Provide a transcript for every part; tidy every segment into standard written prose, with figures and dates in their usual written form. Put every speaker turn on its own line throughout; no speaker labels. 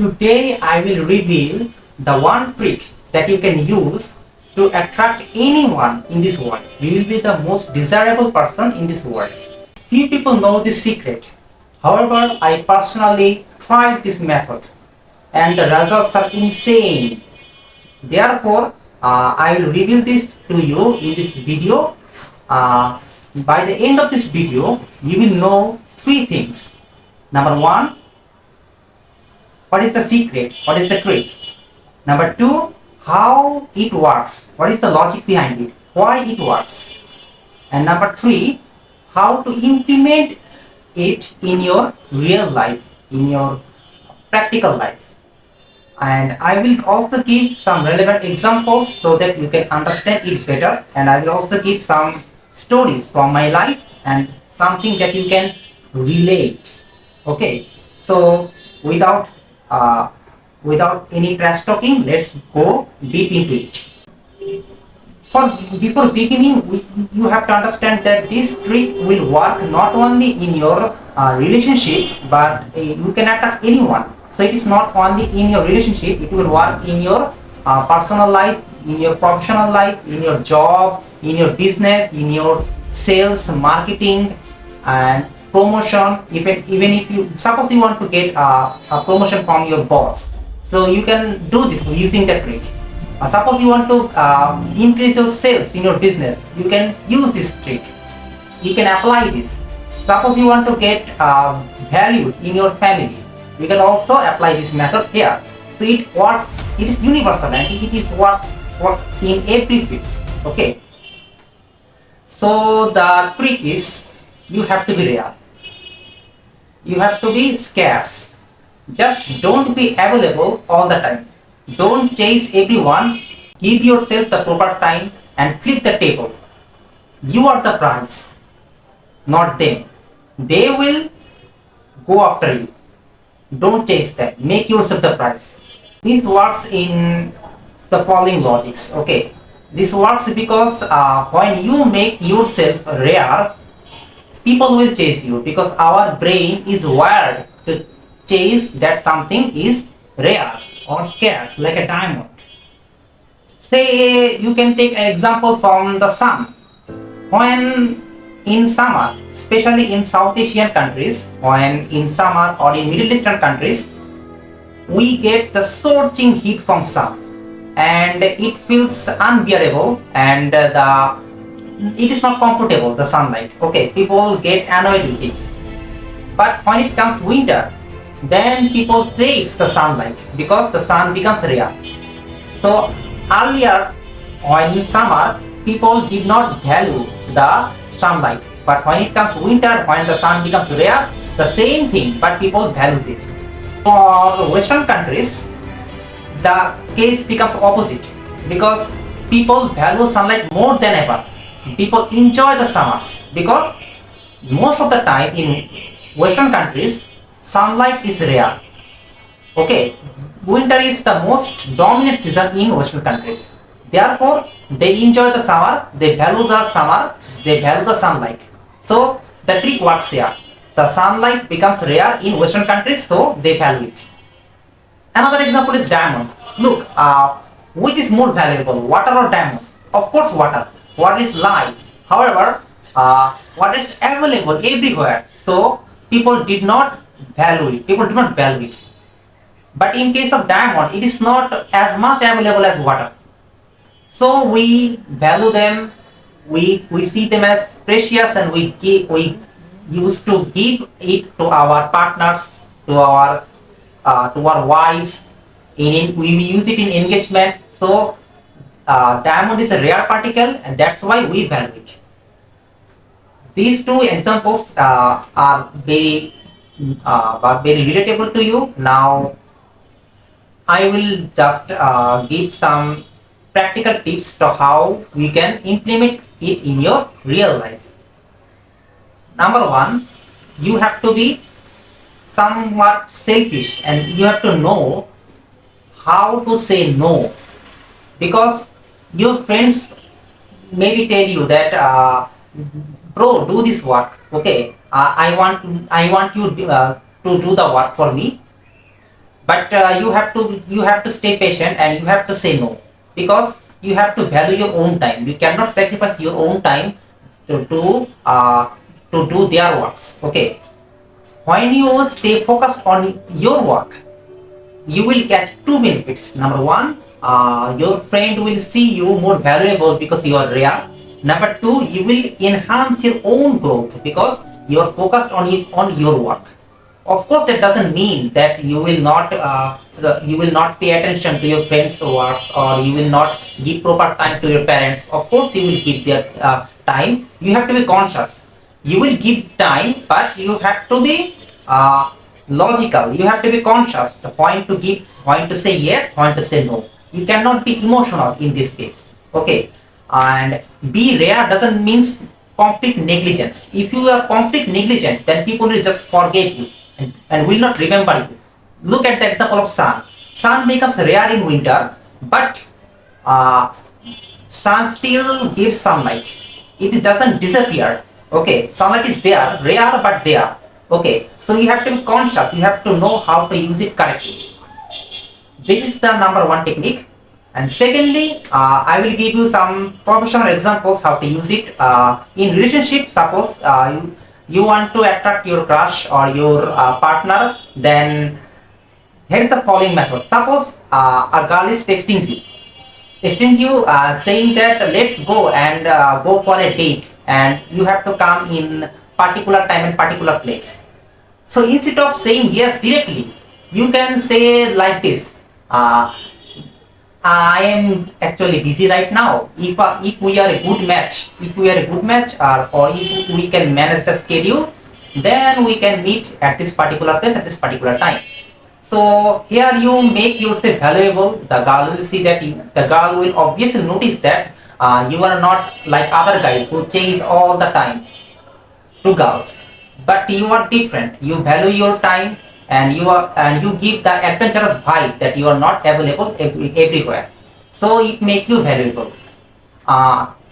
Today I will reveal the one trick that you can use to attract anyone in this world. You will be the most desirable person in this world. Few people know this secret. However, I personally tried this method and the results are insane. Therefore, I will reveal this to you in this video. By the end of this video, you will know three things. Number one, what is the secret? What is the trick? Number two, how it works. What is the logic behind it? Why it works? And number three, how to implement it in your real life, in your practical life. And I will also give some relevant examples so that you can understand it better, and I will also give some stories from my life and something that you can relate. Okay, so without any trash talking, let's go deep into it. Before beginning, you have to understand that this trick will work not only in your relationship, but you can attract anyone. So it is not only in your relationship, it will work in your personal life, in your professional life, in your job, in your business, in your sales, marketing, and promotion. Even if you suppose you want to get a promotion from your boss, so you can do this using that trick. Suppose you want to increase your sales in your business, you can use this trick. You can apply this. Suppose you want to get value in your family, you can also apply this method here. So it works. It is universal and it is work in every field. Okay. So the trick is, you have to be rare. You have to be scarce. Just don't be available all the time. Don't chase everyone. Give yourself the proper time and flip the table. You are the prize, not them. They will go after you. Don't chase them. Make yourself the prize. This works in the following logics. Okay. This works because when you make yourself rare, people will chase you, because our brain is wired to chase that something is rare or scarce, like a diamond. Say, you can take an example from the sun. When in summer, especially in South Asian countries, when in summer or in Middle Eastern countries, we get the scorching heat from sun, and it feels unbearable, and it is not comfortable, the sunlight. Okay, people get annoyed with it. But when it comes winter, then people crave the sunlight because the sun becomes rare. So earlier, when in summer, people did not value the sunlight, but when it comes winter, when the sun becomes rare, the same thing, but people values it. For the Western countries, the case becomes opposite, because people value sunlight more than ever. People enjoy the summers because most of the time in Western countries, sunlight is rare. Okay, winter is the most dominant season in Western countries. Therefore, they enjoy the summer, they value the summer, they value the sunlight. So the trick works here. The sunlight becomes rare in Western countries, so they value it. Another example is diamond. Look, which is more valuable, water or diamond? Of course, water. Water is life. However, water is available everywhere, so people did not value it. People do not value it. But in case of diamond, it is not as much available as water. So we value them. We see them as precious, and we used to give it to our partners, to our wives. We use it in engagement. So diamond is a rare particle, and that's why we value it. These two examples are very relatable to you. Now I will just give some practical tips to how you can implement it in your real life. Number one, you have to be somewhat selfish, and you have to know how to say no, because your friends maybe tell you that bro, do this work. Okay, I want you to do the work for me. but you have to stay patient and you have to say no, because you have to value your own time. You cannot sacrifice your own time to do their works. Okay, when you stay focused on your work, you will catch two benefits. Number one, your friend will see you more valuable because you are rare. Number two, you will enhance your own growth because you are focused on your work. Of course, that doesn't mean that you will not pay attention to your friends' works, or you will not give proper time to your parents. Of course, you will give their time. You have to be conscious. You will give time, but you have to be logical. You have to be conscious. The point to give, point to say yes, point to say no. You cannot be emotional in this case. Okay, and be rare doesn't mean complete negligence. If you are complete negligent, then people will just forget you and will not remember you. Look at the example of sun. Sun becomes rare in winter, but uh, sun still gives sunlight. It doesn't disappear. Okay, sunlight is there, rare but there. Okay, so you have to be conscious. You have to know how to use it correctly. This is the number one technique. And secondly, I will give you some professional examples how to use it in relationship. Suppose you want to attract your crush or your partner, then here is the following method. Suppose a girl is texting you saying that let's go and go for a date, and you have to come in particular time and particular place. So instead of saying yes directly, you can say like this: I am actually busy right now. If we are a good match, or if we can manage the schedule, then we can meet at this particular place at this particular time. So here you make yourself valuable. The girl will see that the girl will obviously notice that you are not like other guys who chase all the time to girls, but you are different. You value your time, and you give the adventurous vibe that you are not available everywhere. So it make you valuable.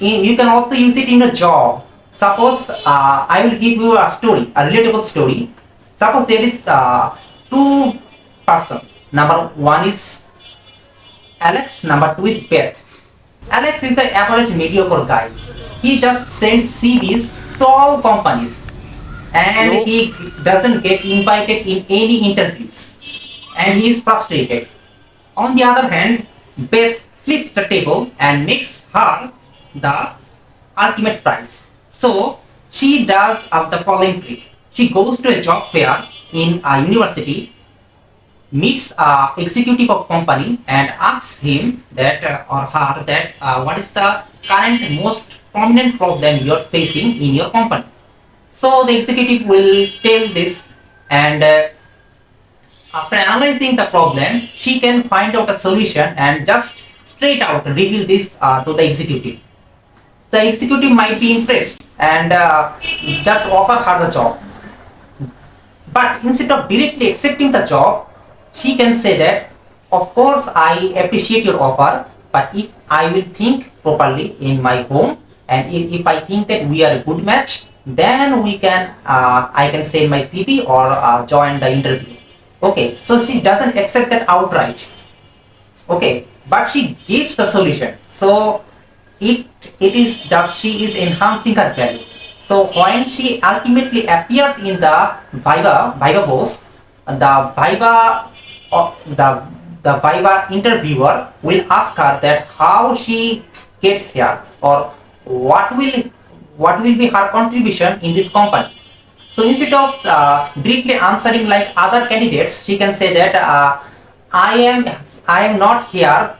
You can also use it in a job. Suppose I will give you a story, a relatable story. Suppose there is two person. Number one is Alex. Number two is Beth. Alex is an average mediocre guy. He just sends CVs to all companies, and
Hello.
he doesn't get invited in any interviews, and he is frustrated. On the other hand, Beth flips the table and makes her the ultimate prize. So she does the following trick. She goes to a job fair in a university, meets a executive of company, and asks him that or her that what is the current most prominent problem you are facing in your company. So the executive will tell this, and after analyzing the problem, she can find out a solution and just straight out reveal this to the executive. The executive might be impressed and just offer her the job. But instead of directly accepting the job, she can say that, of course, I appreciate your offer, but if I will think properly in my home, and if I think that we are a good match, then I can send my CV or join the interview. Okay, so she doesn't accept that outright. Okay, but she gives the solution. So it is just she is enhancing her value. So when she ultimately appears in the viva boss, the viva the viva interviewer will ask her that how she gets here, or what will be her contribution in this company. So instead of directly answering like other candidates, she can say that I am I am not here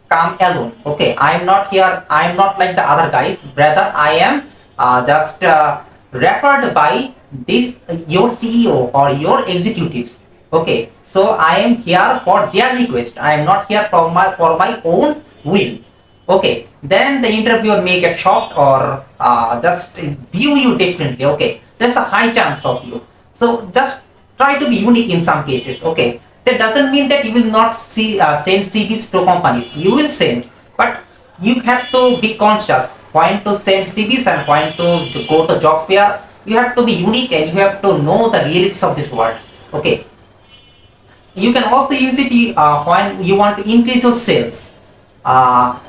come alone. Okay, I am not here. I am not like the other guys. Rather, I am just referred by this your CEO or your executives. Okay, so I am here for their request. I am not here for my own will. Okay, then the interviewer may get shocked or just view you differently. Okay, there's a high chance of you. So just try to be unique in some cases. Okay, that doesn't mean that you will not send CVs to companies. You will send, but you have to be conscious when to send CVs and when to go to job fair. You have to be unique and you have to know the realities of this world. Okay. You can also use it when you want to increase your sales.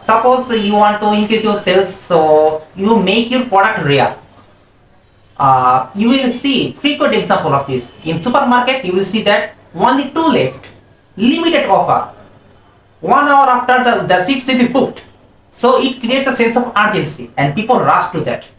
Suppose you want to increase your sales, so you make your product rare. You will see frequent example of this in supermarket. You will see that only two left, limited offer, 1 hour after the seats will be booked. So it creates a sense of urgency and people rush to that.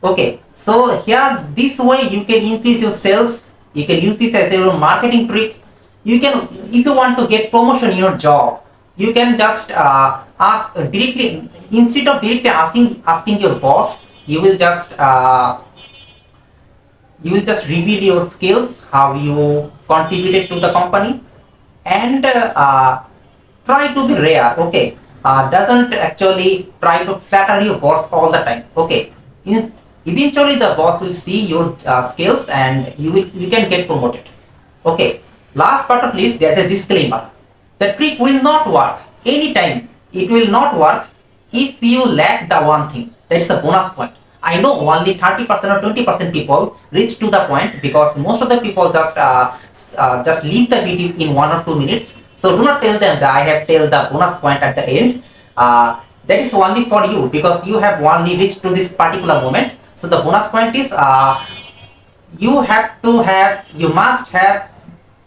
Okay, so here this way you can increase your sales. You can use this as your marketing trick. You can, if you want to get promotion in your job, you can just ask directly, instead of directly asking your boss. You will just reveal your skills, how you contributed to the company, and try to be rare. Okay, doesn't actually try to flatter your boss all the time. Okay, eventually the boss will see your skills and you can get promoted. Okay, last but not least, there's a disclaimer. The trick will not work anytime. It will not work if you lack the one thing. That's a bonus point. I know only 30% or 20% people reach to the point, because most of the people just leave the video in 1 or 2 minutes. So do not tell them that I have tell the bonus point at the end. That is only for you, because you have only reached to this particular moment. So the bonus point is you must have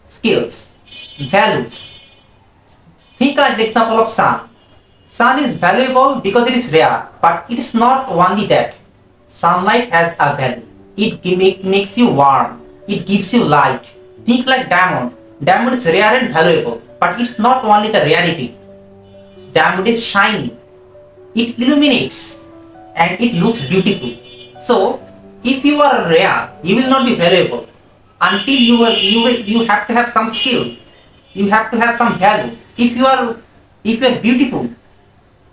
skills, values. Think like the example of sun. Sun is valuable because it is rare, but it is not only that. Sunlight has a value. It makes you warm. It gives you light. Think like diamond. Diamond is rare and valuable, but it's not only the rarity. Diamond is shiny. It illuminates and it looks beautiful. So, if you are rare, you will not be valuable until you have to have some skill. You have to have some value. If you are beautiful,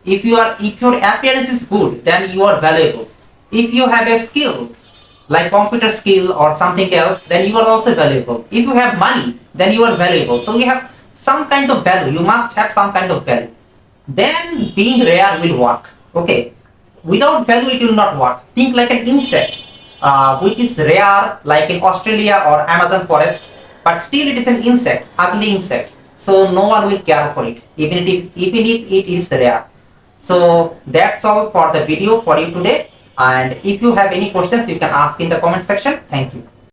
if your appearance is good, then you are valuable. If you have a skill like computer skill or something else, then you are also valuable. If you have money, then you are valuable. So you have some kind of value. You must have some kind of value. Then being rare will work. Okay. Without value, it will not work. Think like an insect, which is rare, like in Australia or Amazon forest, but still it is an insect, ugly insect. So no one will care for it, even if it is rare. So that's all for the video for you today. And if you have any questions, you can ask in the comment section. Thank you.